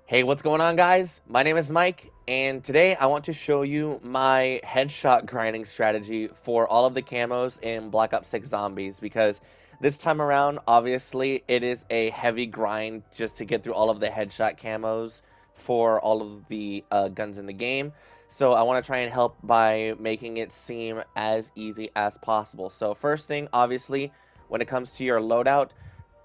Hey, what's going on, guys? My name is Mike, and today I want to show you my headshot grinding strategy for all of the camos in Black Ops 6 Zombies, because this time around, obviously, it is a heavy grind just to get through all of the headshot camos for all of the guns in the game. So I want to try and help by making it seem as easy as possible. So first thing, obviously, when it comes to your loadout,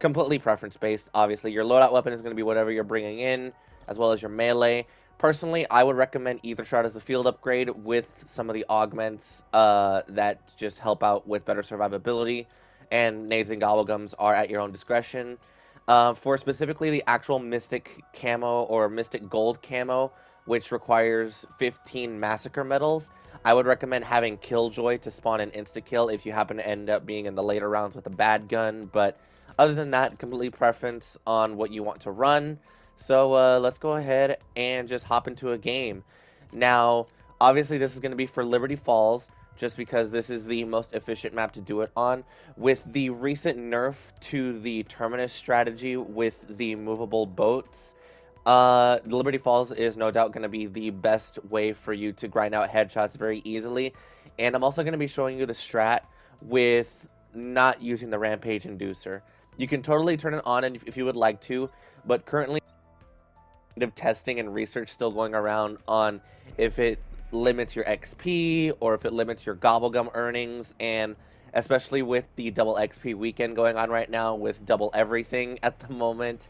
completely preference based. Obviously, your loadout weapon is going to be whatever you're bringing in, as well as your melee. Personally, I would recommend Ether Shroud as a field upgrade with some of the augments that just help out with better survivability, and nades and gobblegums are at your own discretion. For specifically the actual Mystic camo or Mystic Gold camo, which requires 15 Massacre medals, I would recommend having Killjoy to spawn an insta-kill if you happen to end up being in the later rounds with a bad gun, but other than that, completely preference on what you want to run. So let's go ahead and just hop into a game. Now, obviously this is going to be for Liberty Falls, just because this is the most efficient map to do it on. With the recent nerf to the Terminus strategy with the movable boats, Liberty Falls is no doubt going to be the best way for you to grind out headshots very easily. And I'm also going to be showing you the strat with not using the Rampage Inducer. You can totally turn it on if you would like to, but currently of testing and research still going around on if it limits your XP or if it limits your gobblegum earnings, and especially with the double XP weekend going on right now with double everything at the moment,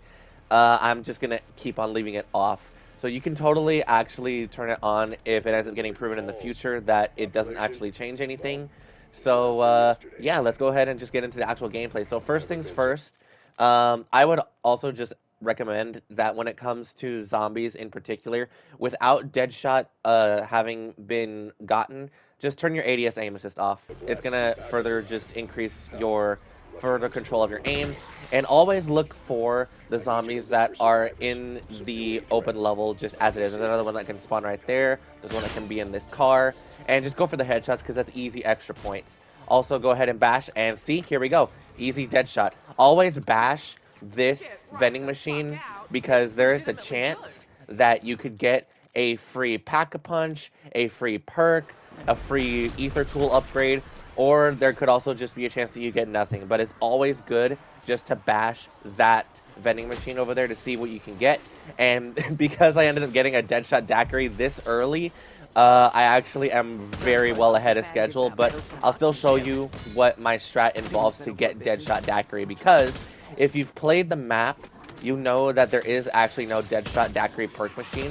I'm just gonna keep on leaving it off. So you can totally actually turn it on if it ends up getting proven in the future that it doesn't actually change anything. So yeah, let's go ahead and just get into the actual gameplay. So first things first, I would also just recommend that when it comes to zombies in particular, without Deadshot having been gotten, just turn your ADS aim assist off. It's gonna further just increase your further control of your aim, and always look for the zombies that are in the open level just as it is. There's another one that can spawn right there. There's one that can be in this car, and just go for the headshots because that's easy extra points. Also go ahead and bash, and see, here we go, easy dead shot. Always bash this vending machine because there is a chance that you could get a free pack-a-punch, a free perk, a free ether tool upgrade, or there could also just be a chance that you get nothing. But it's always good just to bash that vending machine over there to see what you can get. And because I ended up getting a Deadshot daiquiri this early, I actually am very well ahead of schedule, but I'll still show you what my strat involves to get Deadshot daiquiri, because if you've played the map, you know that there is actually no Deadshot daiquiri perk machine,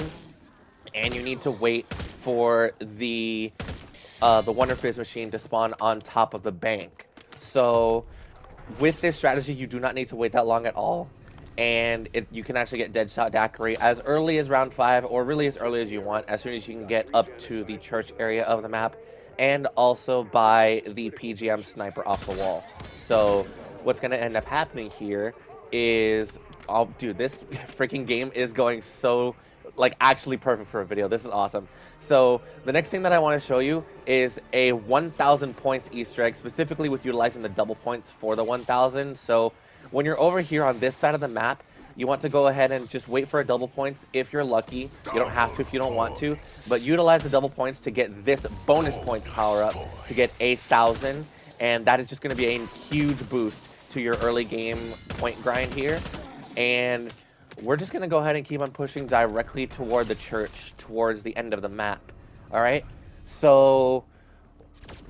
and you need to wait for the Wonder Fizz machine to spawn on top of the bank. So with this strategy, you do not need to wait that long at all, and you can actually get Deadshot daiquiri as early as round 5, or really as early as you want, as soon as you can get up to the church area of the map, and also buy the PGM sniper off the wall. So what's going to end up happening here is, oh dude, this freaking game is going so, like, actually perfect for a video. This is awesome. So the next thing that I want to show you is a 1,000 points Easter egg, specifically with utilizing the double points for the 1,000. So when you're over here on this side of the map, you want to go ahead and just wait for a double points if you're lucky. You don't have to if you don't want to, but utilize the double points to get this bonus points power up to get 8,000, and that is just going to be a huge boost to your early game point grind here. And we're just going to go ahead and keep on pushing directly toward the church, towards the end of the map. All right? So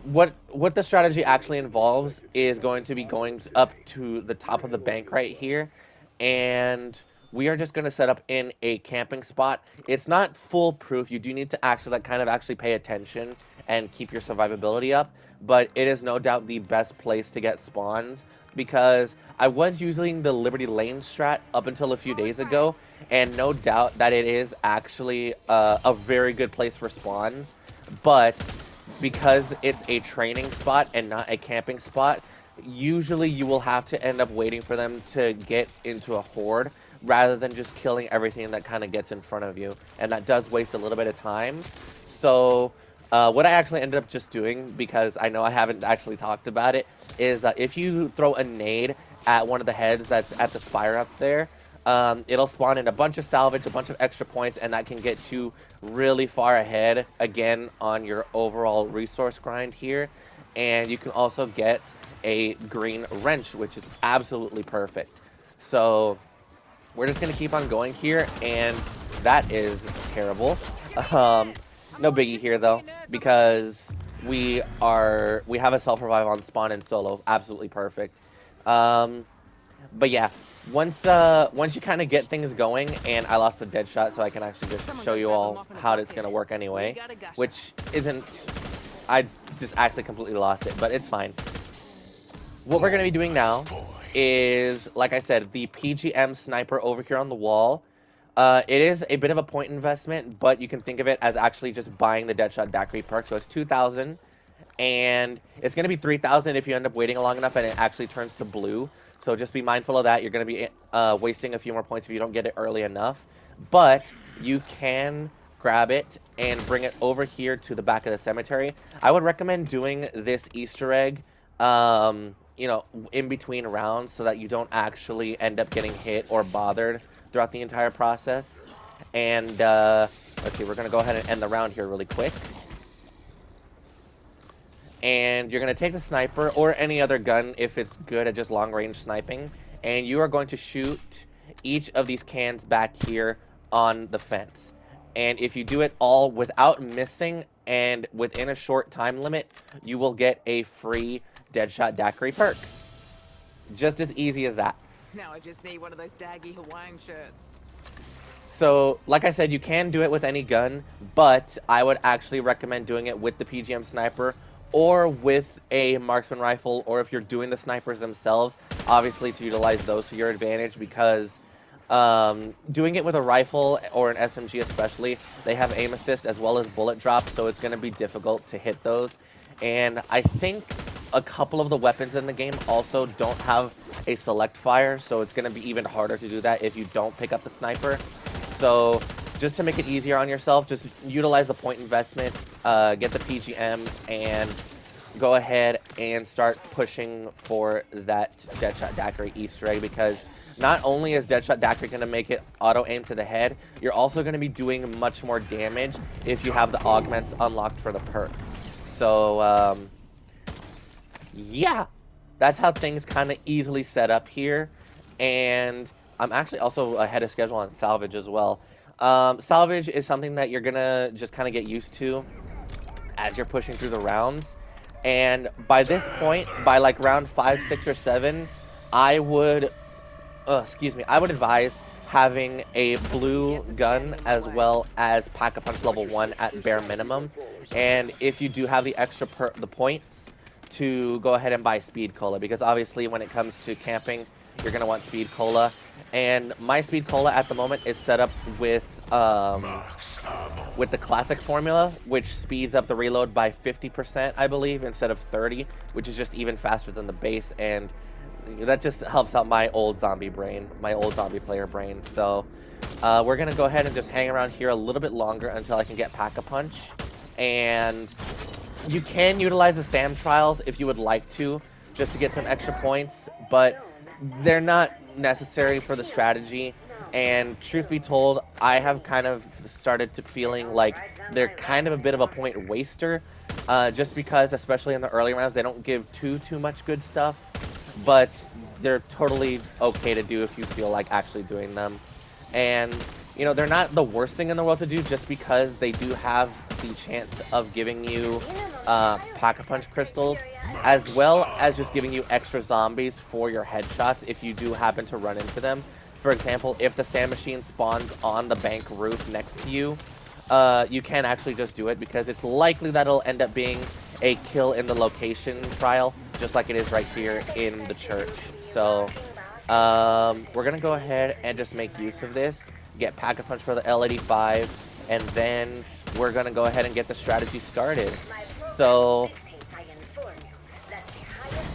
what the strategy actually involves is going to be going up to the top of the bank right here, and we are just going to set up in a camping spot. It's not foolproof. You do need to actually actually pay attention and keep your survivability up, but it is no doubt the best place to get spawns, because I was using the Liberty Lane strat up until a few days ago, and no doubt that it is actually a very good place for spawns, but because it's a training spot and not a camping spot, usually you will have to end up waiting for them to get into a horde rather than just killing everything that kind of gets in front of you, and that does waste a little bit of time. So what I actually ended up just doing, because I know I haven't actually talked about it, is if you throw a nade at one of the heads that's at the spire up there, it'll spawn in a bunch of salvage, a bunch of extra points, and that can get you really far ahead again on your overall resource grind here. And you can also get a green wrench, which is absolutely perfect. So we're just going to keep on going here, and that is terrible. No biggie here though, because we have a self-revive on spawn and solo, absolutely perfect. But yeah, once you kind of get things going, and I lost the dead shot, so I can actually just show you all how it's gonna work anyway, which isn't. I just actually completely lost it, but it's fine. What we're gonna be doing now is, like I said, the PGM sniper over here on the wall. It is a bit of a point investment, but you can think of it as actually just buying the Deadshot Daiquiri perk. So it's 2,000, and it's going to be 3,000 if you end up waiting long enough and it actually turns to blue. So just be mindful of that. You're going to be wasting a few more points if you don't get it early enough. But you can grab it and bring it over here to the back of the cemetery. I would recommend doing this Easter egg, you know, in between rounds so that you don't actually end up getting hit or bothered throughout the entire process. And let's see, we're going to go ahead and end the round here really quick. And you're going to take the sniper or any other gun if it's good at just long range sniping, and you are going to shoot each of these cans back here on the fence. And if you do it all without missing and within a short time limit, you will get a free Deadshot Daiquiri perk. Just as easy as that. Now I just need one of those daggy Hawaiian shirts. So, like I said, you can do it with any gun, but I would actually recommend doing it with the PGM sniper or with a marksman rifle, or if you're doing the snipers themselves, obviously to utilize those to your advantage, because doing it with a rifle or an SMG especially, they have aim assist as well as bullet drop, so it's going to be difficult to hit those. And I think a couple of the weapons in the game also don't have a select fire, so it's going to be even harder to do that if you don't pick up the sniper. So just to make it easier on yourself, just utilize the point investment, get the PGM, and go ahead and start pushing for that Deadshot Daiquiri Easter egg, because not only is Deadshot Daiquiri going to make it auto-aim to the head, you're also going to be doing much more damage if you have the augments unlocked for the perk. So, yeah, that's how things kind of easily set up here. And I'm actually also ahead of schedule on salvage as well. Salvage is something that you're gonna just kind of get used to as you're pushing through the rounds. And by this point, by like round 5, 6, or 7, I would advise having a blue gun as well as Pack-a-Punch level 1 at bare minimum. And if you do have the extra the points, to go ahead and buy speed cola, because obviously when it comes to camping, you're gonna want speed cola. And my speed cola at the moment is set up with the classic formula, which speeds up the reload by 50%, I believe, instead of 30, which is just even faster than the base. And that just helps out my old zombie brain, my old zombie player brain. So we're gonna go ahead and just hang around here a little bit longer until I can get Pack-a-Punch. And you can utilize the SAM trials if you would like to, just to get some extra points, but they're not necessary for the strategy. And truth be told, I have kind of started to feeling like they're kind of a bit of a point waster, just because, especially in the early rounds, they don't give too much good stuff, but they're totally okay to do if you feel like actually doing them. And you know, they're not the worst thing in the world to do, just because they do have the chance of giving you Pack-a-Punch crystals, as well as just giving you extra zombies for your headshots if you do happen to run into them. For example, if the sand machine spawns on the bank roof next to you, you can actually just do it, because it's likely that it'll end up being a kill in the location trial, just like it is right here in the church. So we're gonna go ahead and just make use of this, get Pack-a-Punch for the L85, and then we're gonna go ahead and get the strategy started. So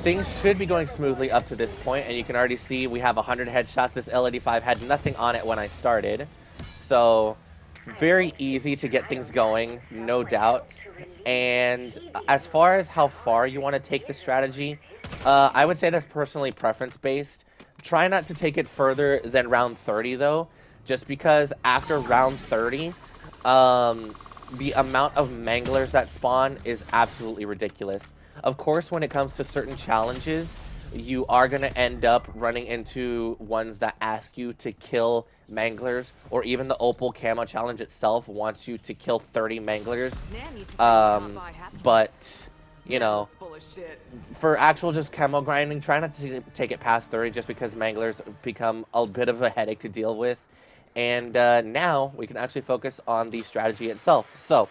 things should be going smoothly up to this point, and you can already see we have 100 headshots. This L85 had nothing on it when I started, so very easy to get things going, no doubt. And as far as how far you want to take the strategy, I would say that's personally preference based. Try not to take it further than round 30 though, just because after round 30, the amount of manglers that spawn is absolutely ridiculous. Of course, when it comes to certain challenges, you are going to end up running into ones that ask you to kill manglers, or even the Opal Camo Challenge itself wants you to kill 30 manglers. Nan used to say you can't buy happiness. But, you Nan know, was full of shit. for actual just camo grinding, try not to take it past 30 just because manglers become a bit of a headache to deal with. And now we can actually focus on the strategy itself. So,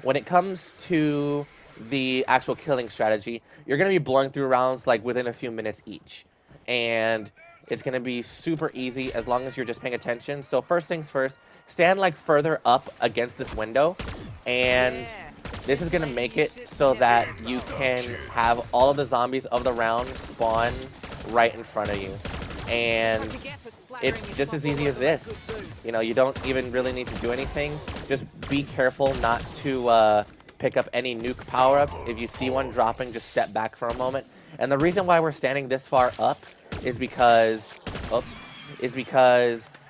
when it comes to the actual killing strategy, you're going to be blowing through rounds like within a few minutes each. And it's going to be super easy as long as you're just paying attention. So first things first, stand like further up against this window, and this is going to make it so that you can have all of the zombies of the round spawn right in front of you. And it's just as easy as this. You know, you don't even really need to do anything. Just be careful not to pick up any nuke power-ups. If you see one dropping, just step back for a moment. And the reason why we're standing this far up is because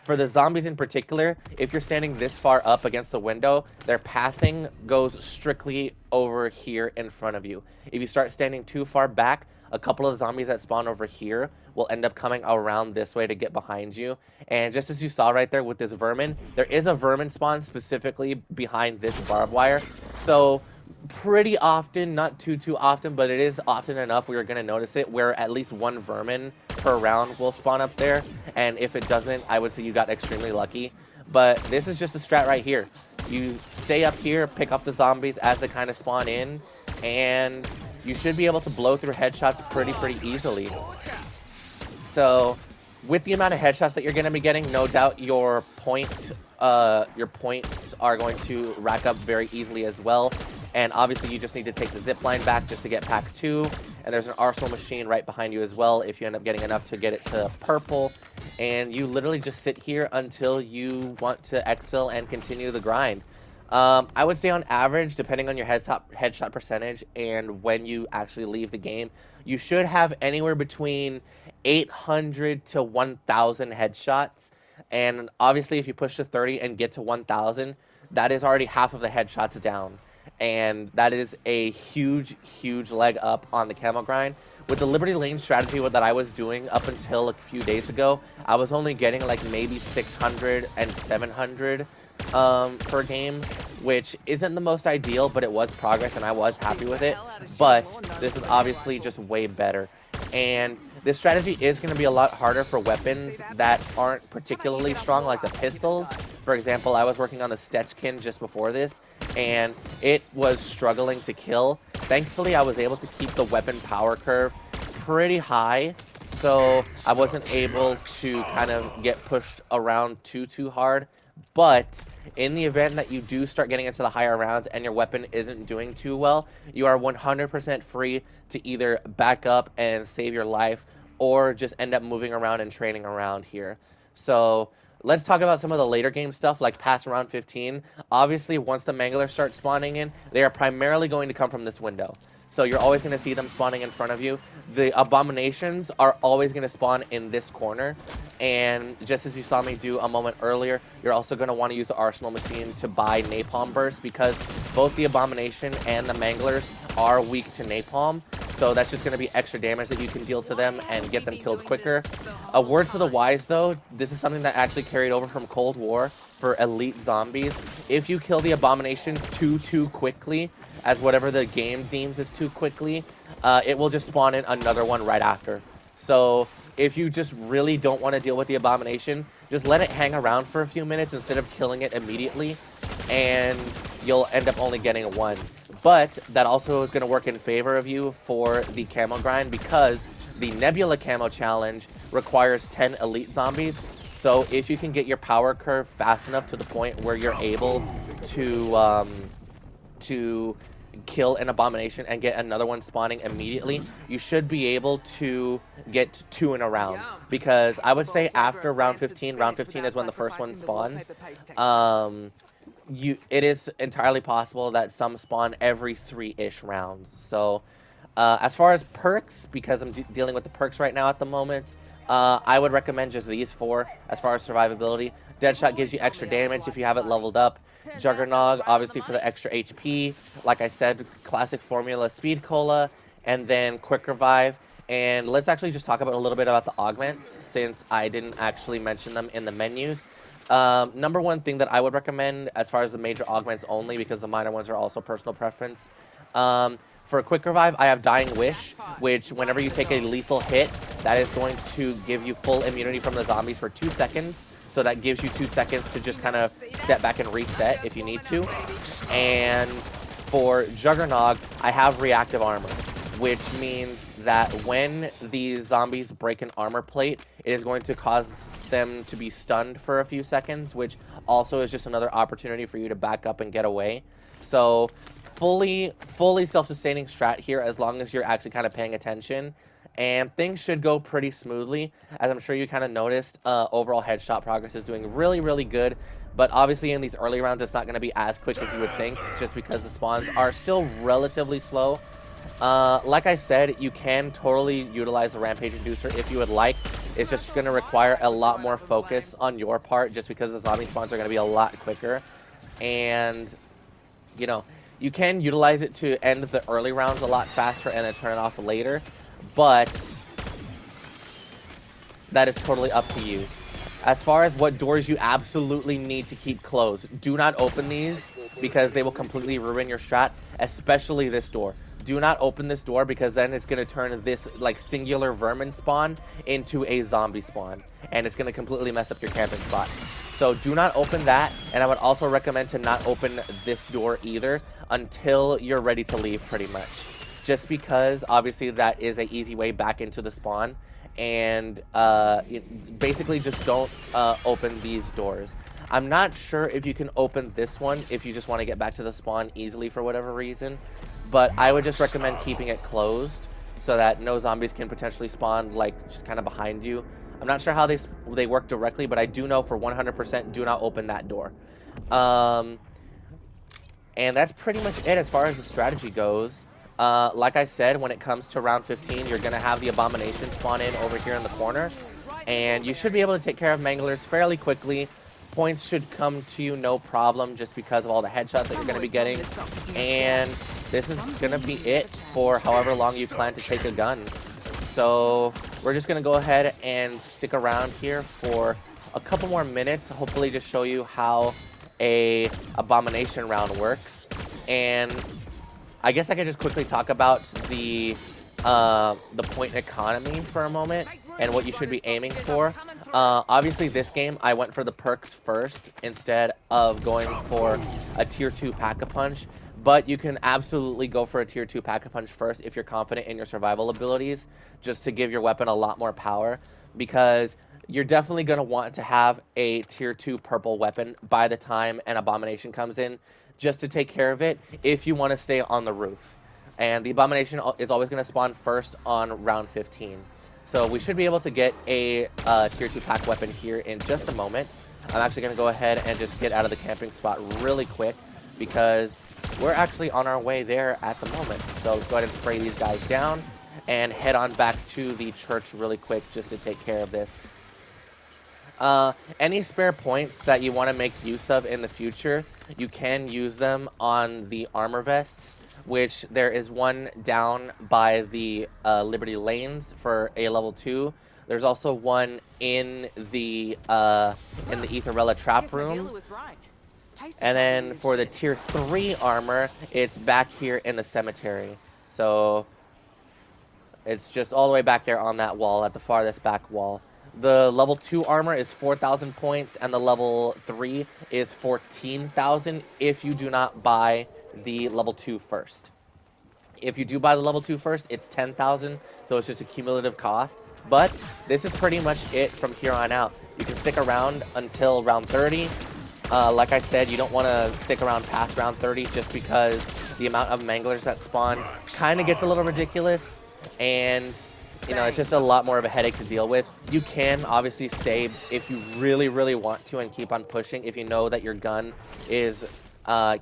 for the zombies in particular, if you're standing this far up against the window, their pathing goes strictly over here in front of you. If you start standing too far back, a couple of zombies that spawn over here will end up coming around this way to get behind you. And just as you saw right there with this vermin, there is a vermin spawn specifically behind this barbed wire. So pretty often, not too often, but it is often enough we are going to notice it, where at least one vermin per round will spawn up there. And if it doesn't, I would say you got extremely lucky. But this is just a strat right here. You stay up here, pick up the zombies as they kind of spawn in, and you should be able to blow through headshots pretty easily. So with the amount of headshots that you're going to be getting, no doubt your points are going to rack up very easily as well. And obviously you just need to take the zip line back just to get pack 2. And there's an arsenal machine right behind you as well if you end up getting enough to get it to purple. And you literally just sit here until you want to exfil and continue the grind. I would say on average, depending on your headshot percentage and when you actually leave the game, you should have anywhere between 800 to 1,000 headshots. And obviously, if you push to 30 and get to 1,000, that is already half of the headshots down. And that is a huge leg up on the camo grind. With the Liberty Lane strategy that I was doing up until a few days ago, I was only getting like maybe 600 and 700 per game, which isn't the most ideal, but it was progress and I was happy with it. But this is obviously just way better. And this strategy is going to be a lot harder for weapons that aren't particularly strong, like the pistols. For example, I was working on the Stetchkin just before this, and it was struggling to kill. Thankfully, I was able to keep the weapon power curve pretty high, so I wasn't able to kind of get pushed around too hard. But in the event that you do start getting into the higher rounds and your weapon isn't doing too well, you are 100% free to either back up and save your life or just end up moving around and training around here. So let's talk about some of the later game stuff, like past round 15. Obviously, once the manglers start spawning in, they are primarily going to come from this window. So you're always going to see them spawning in front of you. The abominations are always going to spawn in this corner. And just as you saw me do a moment earlier, you're also going to want to use the arsenal machine to buy napalm bursts, because both the abomination and the manglers are weak to napalm. So that's just going to be extra damage that you can deal to them and get them killed quicker. A word to the wise though, this is something that actually carried over from Cold War for elite zombies. If you kill the abomination too quickly, as whatever the game deems is too quickly, it will just spawn in another one right after. So if you just really don't want to deal with the abomination, just let it hang around for a few minutes instead of killing it immediately, and you'll end up only getting one. But that also is going to work in favor of you for the camo grind, because the Nebula Camo Challenge requires 10 elite zombies. So if you can get your power curve fast enough to the point where you're able to kill an abomination and get another one spawning immediately, you should be able to get 2 in a round. Because I would say after round 15 is when the first one spawns. It is entirely possible that some spawn every 3-ish rounds. So as far as perks, because I'm dealing with the perks right now at the moment, I would recommend just these 4 as far as survivability. Deadshot gives you extra damage if you have it leveled up. Juggernog, obviously for the extra HP. Like I said, classic formula Speed Cola, and then Quick Revive. And let's actually just talk about a little bit about the augments, since I didn't actually mention them in the menus. Number one thing that I would recommend as far as the major augments only, because the minor ones are also personal preference. For a Quick Revive, I have Dying Wish, which whenever you take a lethal hit, that is going to give you full immunity from the zombies for 2 seconds. So that gives you 2 seconds to just kind of step back and reset if you need to. And for Juggernog, I have Reactive Armor, which means that when the zombies break an armor plate, it is going to cause them to be stunned for a few seconds, which also is just another opportunity for you to back up and get away. So fully self-sustaining strat here, as long as you're actually kind of paying attention, and things should go pretty smoothly. As I'm sure you kind of noticed, overall headshot progress is doing really good, but obviously in these early rounds it's not going to be as quick as you would think, just because the spawns are still relatively slow. Like I said, you can totally utilize the Rampage Inducer if you would like. It's just going to require a lot more focus on your part, just because the zombie spawns are going to be a lot quicker. And, you know, you can utilize it to end the early rounds a lot faster and then turn it off later, but that is totally up to you. As far as what doors you absolutely need to keep closed, do not open these, because they will completely ruin your strat, especially this door. Do not open this door, because then it's going to turn this like singular vermin spawn into a zombie spawn, and it's going to completely mess up your camping spot. So do not open that, and I would also recommend to not open this door either until you're ready to leave, pretty much. Just because obviously that is an easy way back into the spawn, and basically just don't open these doors. I'm not sure if you can open this one if you just want to get back to the spawn easily for whatever reason, but I would just recommend keeping it closed so that no zombies can potentially spawn like just kind of behind you. I'm not sure how they work directly, but I do know for 100% do not open that door. And that's pretty much it as far as the strategy goes. Like I said, when it comes to round 15, you're going to have the Abomination spawn in over here in the corner, and you should be able to take care of Manglers fairly quickly. Points should come to you no problem, just because of all the headshots that you're going to be getting. And this is going to be it for however long you plan to take a gun. So we're just going to go ahead and stick around here for a couple more minutes, hopefully just show you how a Abomination round works. And I guess I could just quickly talk about the point economy for a moment and what you should be aiming for. Obviously this game I went for the perks first instead of going for a tier 2 pack-a-punch, but you can absolutely go for a tier 2 pack-a-punch first if you're confident in your survival abilities, just to give your weapon a lot more power, because you're definitely going to want to have a tier 2 purple weapon by the time an Abomination comes in, just to take care of it if you want to stay on the roof. And the Abomination is always going to spawn first on round 15. So we should be able to get a tier 2 pack weapon here in just a moment. I'm actually going to go ahead and just get out of the camping spot really quick, because we're actually on our way there at the moment. So let's go ahead and spray these guys down and head on back to the church really quick just to take care of this. Any spare points that you want to make use of in the future, you can use them on the armor vests, which there is one down by the Liberty Lanes for a level 2. There's also one in the Etherella trap room. And then for the tier 3 armor, it's back here in the cemetery. So it's just all the way back there on that wall, at the farthest back wall. The level 2 armor is 4,000 points, and the level 3 is 14,000 if you do not buy the level 2 first. If you do buy the level 2 first, it's 10,000, so it's just a cumulative cost. But this is pretty much it from here on out. You can stick around until round 30. Like I said, you don't want to stick around past round 30 just because the amount of Manglers that spawn kind of gets a little ridiculous, and you know, it's just a lot more of a headache to deal with. You can obviously stay if you really want to and keep on pushing if you know that your gun is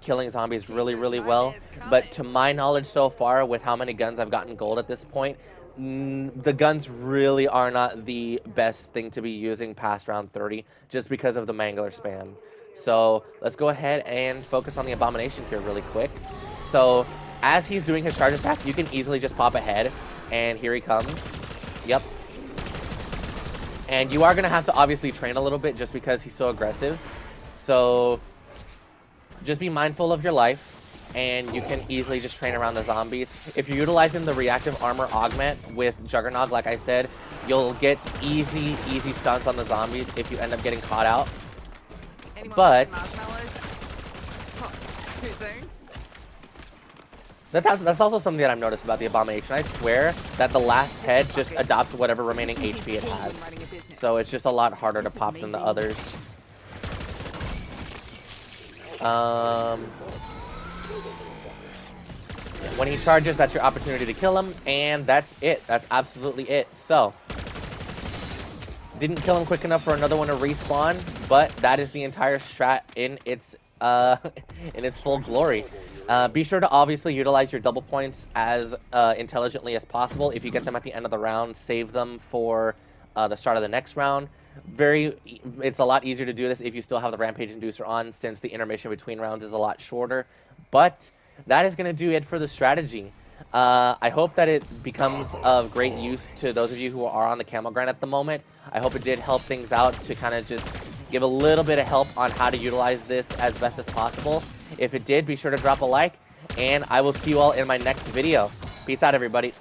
killing zombies really well. But to my knowledge so far, with how many guns I've gotten gold at this point, the guns really are not the best thing to be using past round 30 just because of the mangler spam. So let's go ahead and focus on the Abomination here really quick. So as he's doing his charge attack, you can easily just pop ahead, and here he comes. Yep. And you are going to have to obviously train a little bit just because he's so aggressive. So just be mindful of your life, and you can easily just train around the zombies. If you're utilizing the reactive armor augment with Juggernog, like I said, you'll get easy stunts on the zombies if you end up getting caught out. Anyone But like marshmallows? Huh, too soon? that's also something that I've noticed about the Abomination. I swear that the last head just adopts whatever remaining HP it has. So it's just a lot harder to pop than the others. When he charges, that's your opportunity to kill him, and that's it. That's absolutely it. So, didn't kill him quick enough for another one to respawn, but that is the entire strat in its full glory. Be sure to obviously utilize your double points as intelligently as possible. If you get them at the end of the round, save them for the start of the next round. It's a lot easier to do this if you still have the Rampage Inducer on, since the intermission between rounds is a lot shorter. But that is going to do it for the strategy. I hope that it becomes of great use to those of you who are on the Camo Grind at the moment. I hope it did help things out to kind of just give a little bit of help on how to utilize this as best as possible. If it did, be sure to drop a like, and I will see you all in my next video. Peace out, everybody.